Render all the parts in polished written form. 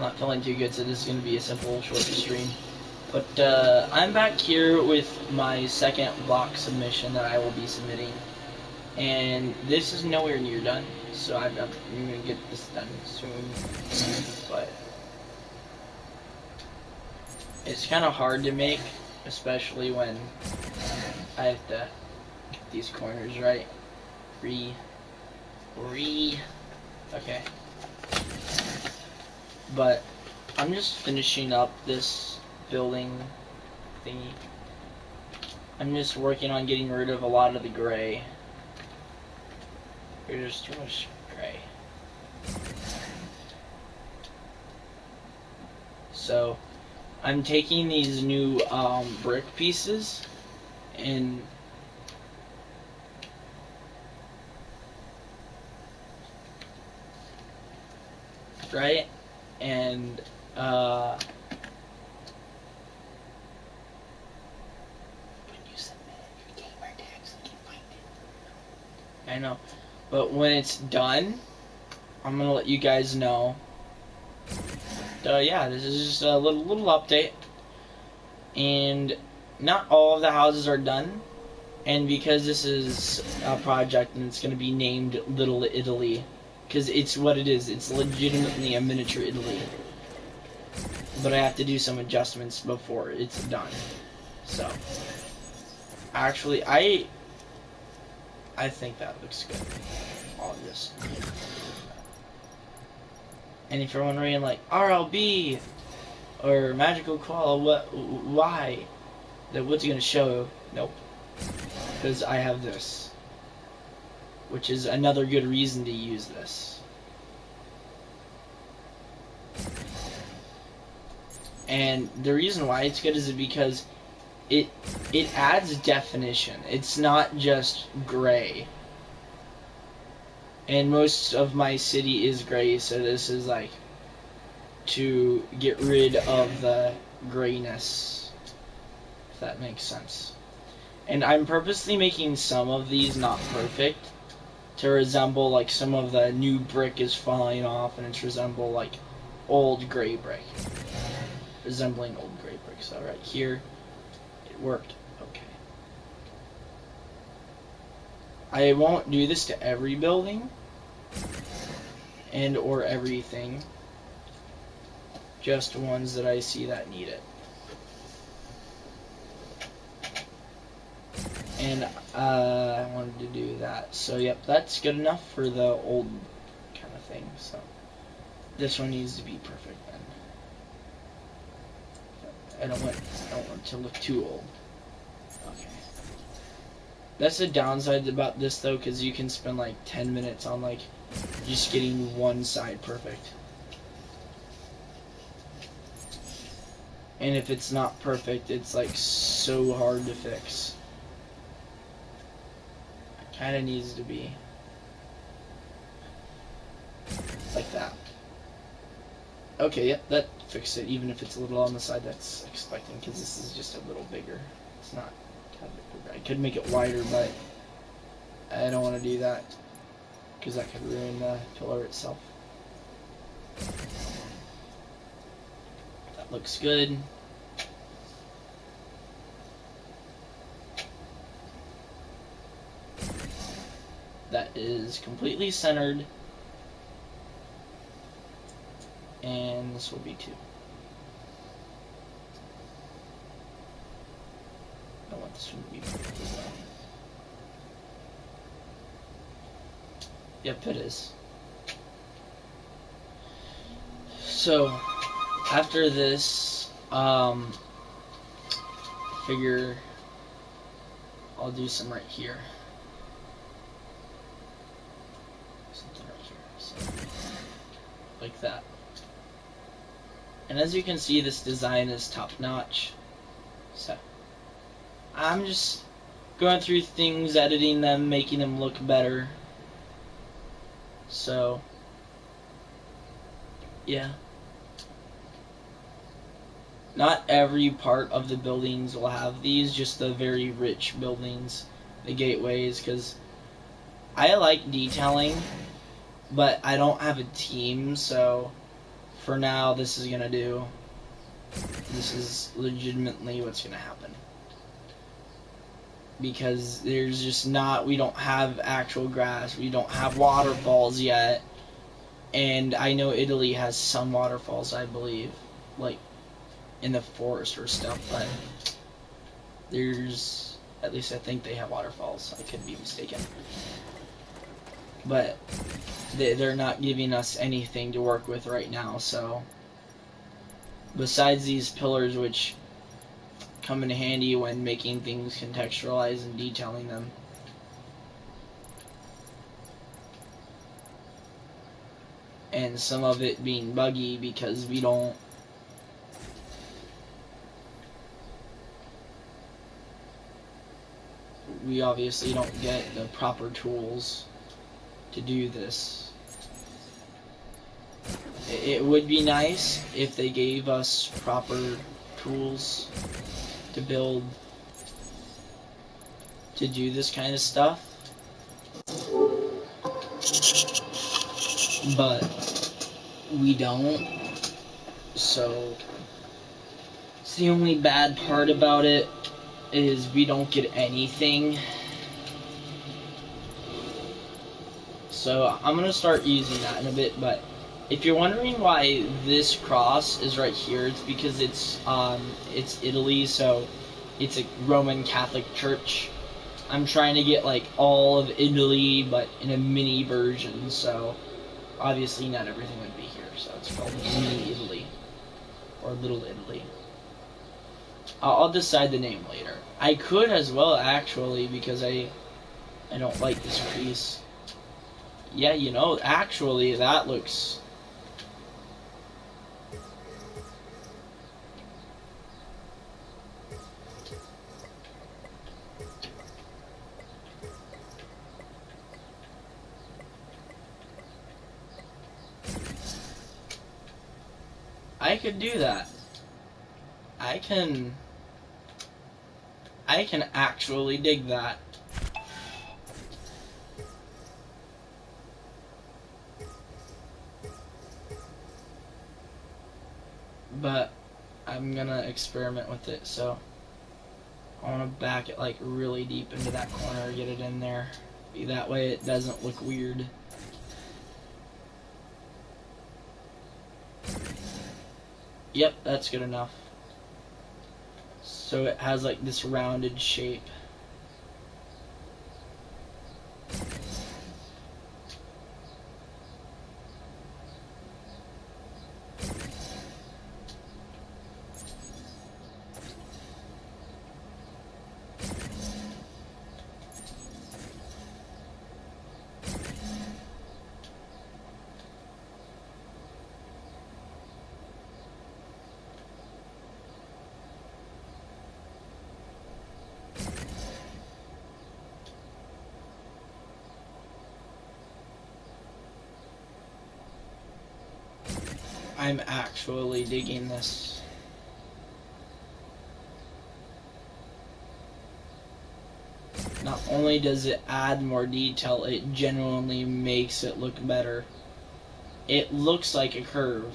I'm not feeling too good, so this is going to be a simple, short stream. But I'm back here with my second block submission that I will be submitting. And this is nowhere near done, so I'm going to get this done soon. But it's kind of hard to make, especially when I have to get these corners right. Okay. But I'm just finishing up this building thingy. I'm just working on getting rid of a lot of the gray. There's just too much gray. So I'm taking these new brick pieces and right, and I know, but when it's done, I'm gonna let you guys know. Yeah, this is just a little update, and not all of the houses are done, and because this is a project and it's gonna be named Little Italy, because it's what it is. It's legitimately a miniature Italy, but I have to do some adjustments before it's done. So, actually, I think that looks good. All this. And if you're wondering, like, RLB or Magical Koala, why? That what's it gonna show? Nope. Because I have this, which is another good reason to use this. And the reason why it's good is because it adds definition. It's not just gray. And most of my city is gray, so this is like to get rid of the grayness, if that makes sense. And I'm purposely making some of these not perfect to resemble like some of the new brick is falling off, and it's resemble like old gray brick, resembling old gray brick. So right here it worked okay. I won't do this to every building and or everything, just ones that I see that need it. And I wanted to do that, so yep, that's good enough for the old kind of thing. So this one needs to be perfect then. I don't want it to look too old. Okay. That's the downside about this though, because you can spend like 10 minutes on like just getting one side perfect. And if it's not perfect, it's like so hard to fix. It kind of needs to be like that. Okay, yep, that fixed it, even if it's a little on the side that's expecting, because this is just a little bigger. It's not that bigger. I could make it wider, but I don't want to do that, because that could ruin the pillar itself. That looks good. That is completely centered. And this will be 2. I want this one to be perfect as well. Yep, it is. So, after this, figure I'll do some right here. Something right here. So, like that. And as you can see, this design is top-notch. So, I'm just going through things, editing them, making them look better. So, yeah. Not every part of the buildings will have these, just the very rich buildings, the gateways, because I like detailing, but I don't have a team, so for now, this is legitimately what's gonna happen. Because there's just not, we don't have actual grass, we don't have waterfalls yet, and I know Italy has some waterfalls, I believe, like in the forest or stuff, but there's, at least I think they have waterfalls, I could be mistaken. But they're not giving us anything to work with right now, so besides these pillars, which come in handy when making things contextualized and detailing them. And some of it being buggy because we obviously don't get the proper tools to do this. It would be nice if they gave us proper tools to build, to do this kind of stuff, but we don't, so it's the only bad part about it, is we don't get anything. So I'm gonna start using that in a bit, but if you're wondering why this cross is right here, it's because it's Italy, so it's a Roman Catholic church. I'm trying to get like all of Italy, but in a mini version, so obviously not everything would be here, so it's called Mini Italy, or Little Italy. I'll decide the name later. I could as well, actually, because I don't like this crease. Yeah, you know, actually, that looks... I could do that. I can actually dig that. But I'm gonna experiment with it, so I want to back it like really deep into that corner, get it in there. Be that way it doesn't look weird. Yep, that's good enough. So it has like this rounded shape. I'm actually digging this. Not only does it add more detail, it genuinely makes it look better. It looks like a curve.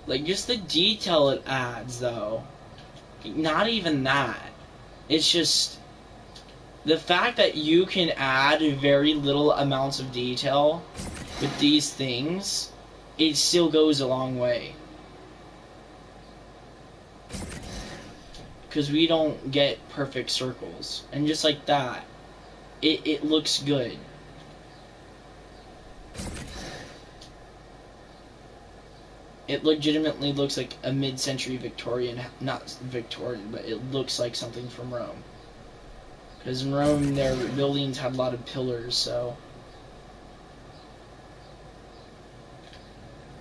Like, just the detail it adds, though. Not even that. It's just... the fact that you can add very little amounts of detail with these things, it still goes a long way. Because we don't get perfect circles. And just like that, it looks good. It legitimately looks like a mid-century Victorian, not Victorian, but it looks like something from Rome. Because in Rome, their buildings had a lot of pillars, so...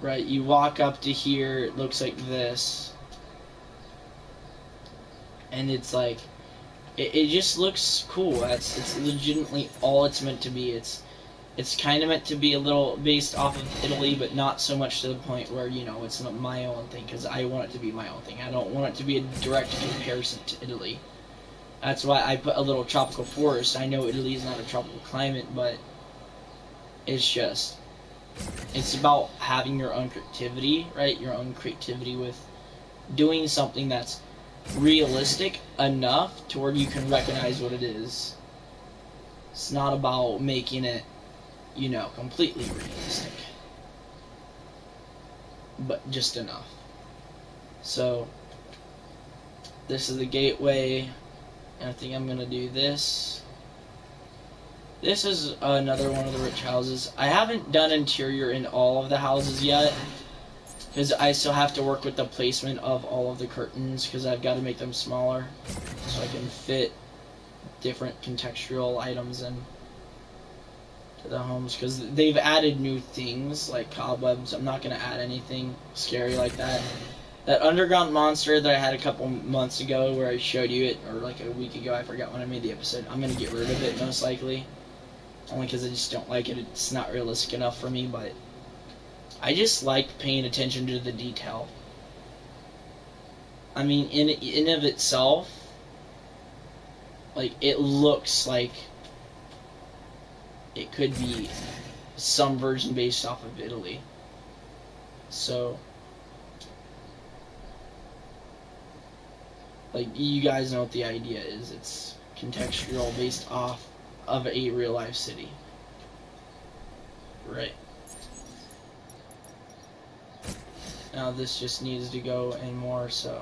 right, you walk up to here, it looks like this. And it's like... it just looks cool. It's legitimately all it's meant to be. It's kind of meant to be a little based off of Italy, but not so much to the point where, you know, it's not my own thing, because I want it to be my own thing. I don't want it to be a direct comparison to Italy. That's why I put a little tropical forest. I know Italy is not a tropical climate, but It's just, it's about having your own creativity, right? Your own creativity with doing something that's realistic enough to where you can recognize what it is. It's not about making it, completely realistic, but just enough. So, this is the gateway, and I think I'm going to do this. This is another one of the rich houses. I haven't done interior in all of the houses yet, because I still have to work with the placement of all of the curtains, because I've got to make them smaller, so I can fit different contextual items in to the homes, because they've added new things, like cobwebs. I'm not going to add anything scary like that. That underground monster that I had a couple months ago, where I showed you it, or like a week ago, I forgot when I made the episode, I'm going to get rid of it, most likely. Only because I just don't like it. It's not realistic enough for me, but I just like paying attention to the detail. I mean, in of itself, like, it looks like it could be some version based off of Italy. So, like, you guys know what the idea is. It's contextual based off of a real life city. Right. Now this just needs to go in more, so.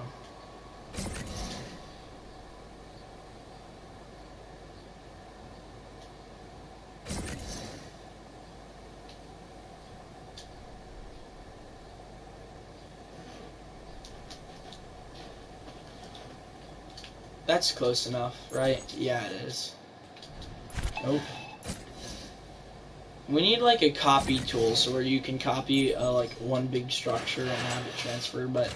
That's close enough, right? Yeah, it is. Nope. We need like a copy tool, so where you can copy like one big structure and have it transfer, but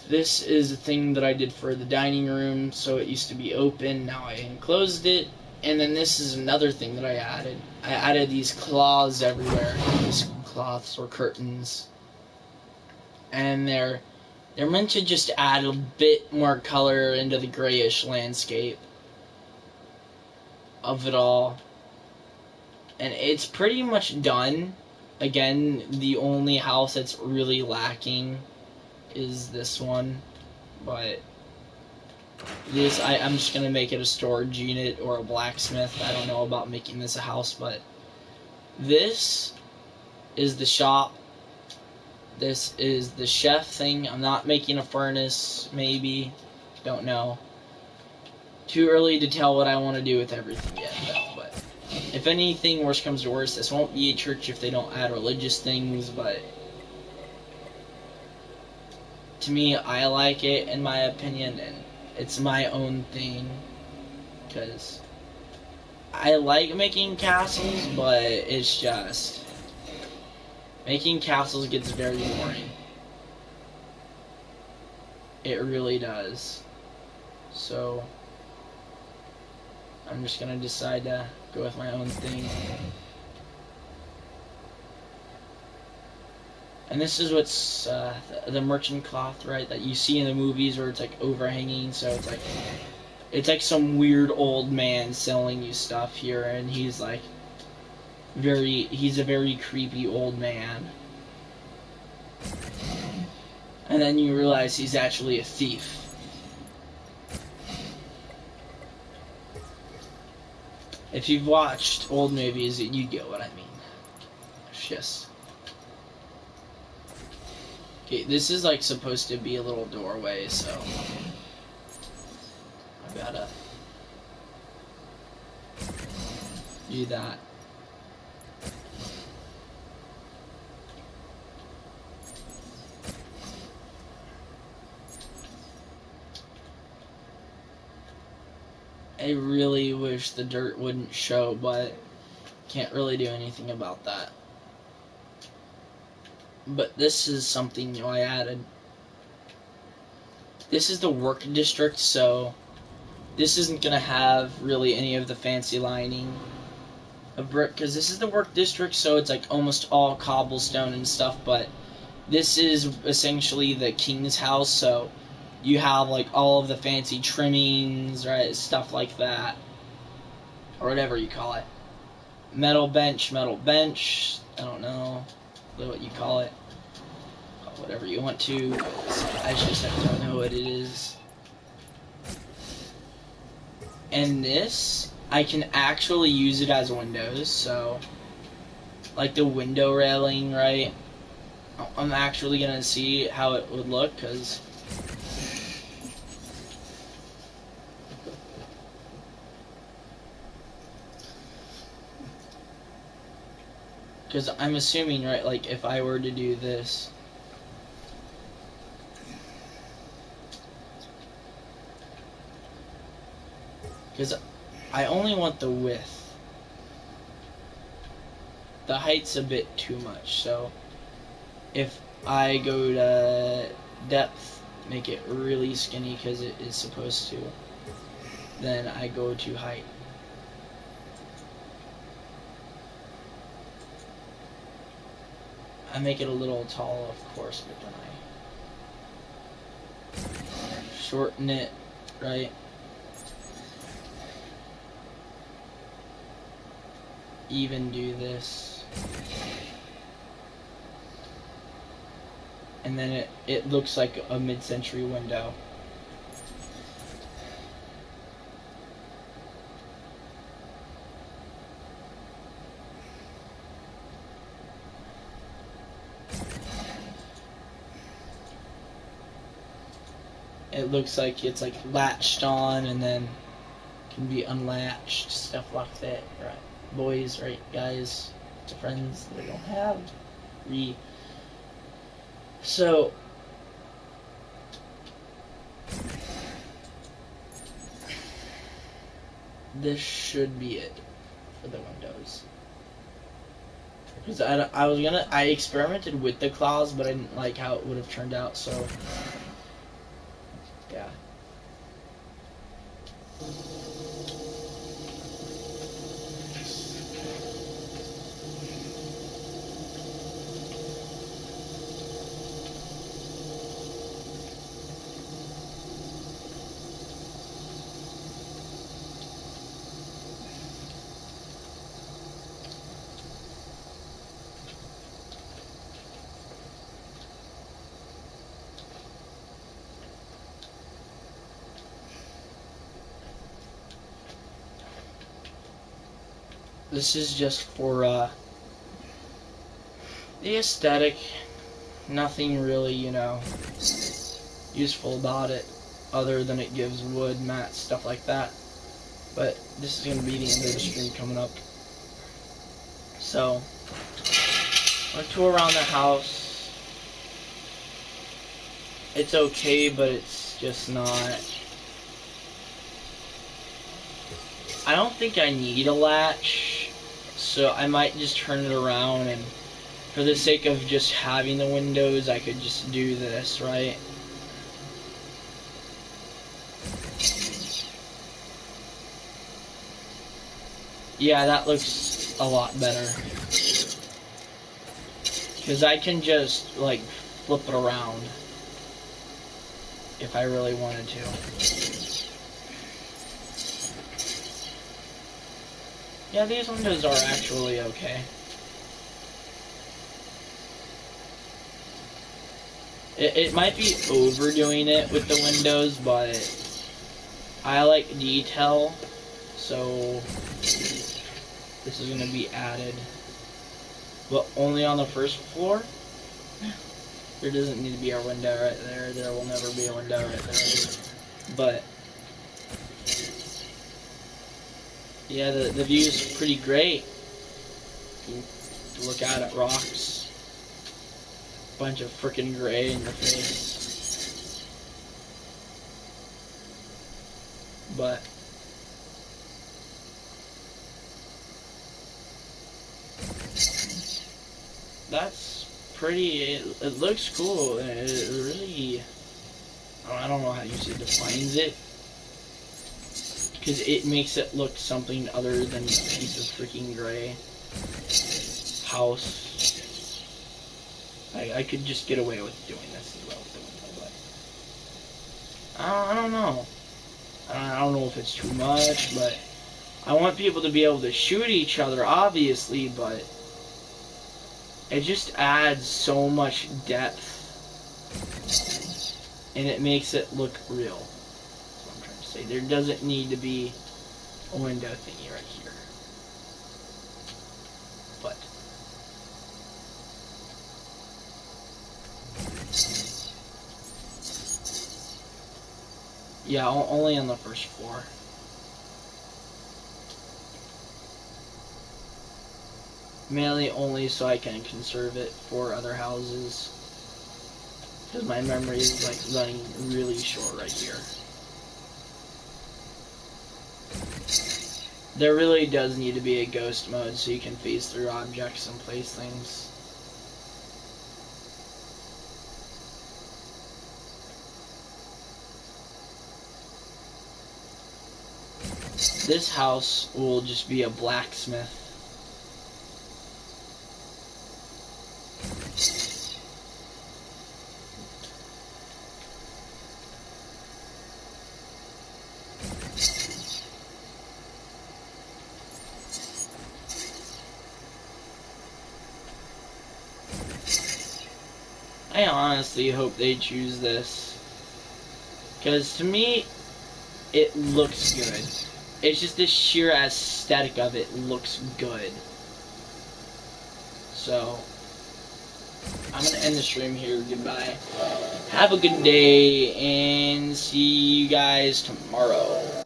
this is a thing that I did for the dining room, so it used to be open, now I enclosed it, and then this is another thing that I added. I added these cloths everywhere, these cloths or curtains, and they're meant to just add a bit more color into the grayish landscape of it all. And it's pretty much done. Again, the only house that's really lacking is this one. But this, I'm just going to make it a storage unit or a blacksmith. I don't know about making this a house, but this is the shop. This is the chef thing. I'm not making a furnace, maybe. Don't know. Too early to tell what I want to do with everything yet, though. But if anything, worse comes to worse, this won't be a church if they don't add religious things, but to me, I like it, in my opinion, and it's my own thing, because I like making castles, but it's just, making castles gets very boring. It really does. So, I'm just going to decide to go with my own thing. And this is what's the merchant cloth, right, that you see in the movies where it's like overhanging, so it's like some weird old man selling you stuff here, and he's like he's a very creepy old man. And then you realize he's actually a thief. If you've watched old movies, you get what I mean. It's just... Okay, this is like supposed to be a little doorway, so... I gotta... do that. I really wish the dirt wouldn't show, but can't really do anything about that. But this is something new I added. This is the work district, so this isn't going to have really any of the fancy lining of brick, because this is the work district, so it's like almost all cobblestone and stuff, but this is essentially the king's house, so you have like all of the fancy trimmings, right, stuff like that, or whatever you call it. Metal bench, metal bench. I don't know what you call it. Call it whatever you want to. I just don't know what it is. And this, I can actually use it as windows. So, like the window railing, right? I'm actually gonna see how it would look because. Because I'm assuming, right, like, if I were to do this... Because I only want the width. The height's a bit too much, so... If I go to depth, make it really skinny because it is supposed to, then I go to height. I make it a little tall, of course, but then I shorten it, right? Even do this. And then it looks like a mid-century window. It looks like it's like latched on and then can be unlatched, stuff like that, right? Boys, right, guys, to friends that don't have. So this should be it for the windows. Because I experimented with the clouds, but I didn't like how it would have turned out, so yeah. This is just for the aesthetic. Nothing really, useful about it other than it gives wood, mats, stuff like that. But this is going to be the end of the stream coming up. So, I'll tour around the house. It's okay, but it's just not... I don't think I need a latch, so I might just turn it around, and for the sake of just having the windows, I could just do this, right? Yeah, that looks a lot better. Because I can just, like, flip it around if I really wanted to. Yeah, these windows are actually okay. It might be overdoing it with the windows, but I like detail, so this is going to be added. But only on the first floor. There doesn't need to be a window right there. There will never be a window right there. But yeah, the view is pretty great. You can look out at rocks. Bunch of frickin' gray in your face. But that's pretty. It looks cool. It really. I don't know how you say defines it. Because it makes it look something other than a piece of freaking gray house. I could just get away with doing this as well with the window, but I don't know. I don't know if it's too much, but I want people to be able to shoot each other, obviously, but it just adds so much depth, and it makes it look real. That's what I'm trying to say. There doesn't need to be a window thingy right here. But yeah, only on the first floor. Mainly only so I can conserve it for other houses. Because my memory is like running really short right here. There really does need to be a ghost mode so you can phase through objects and place things. This house will just be a blacksmith. I honestly hope they choose this. Because to me, it looks good. It's just the sheer aesthetic of it looks good. So, I'm going to end the stream here. Goodbye. Have a good day, and see you guys tomorrow.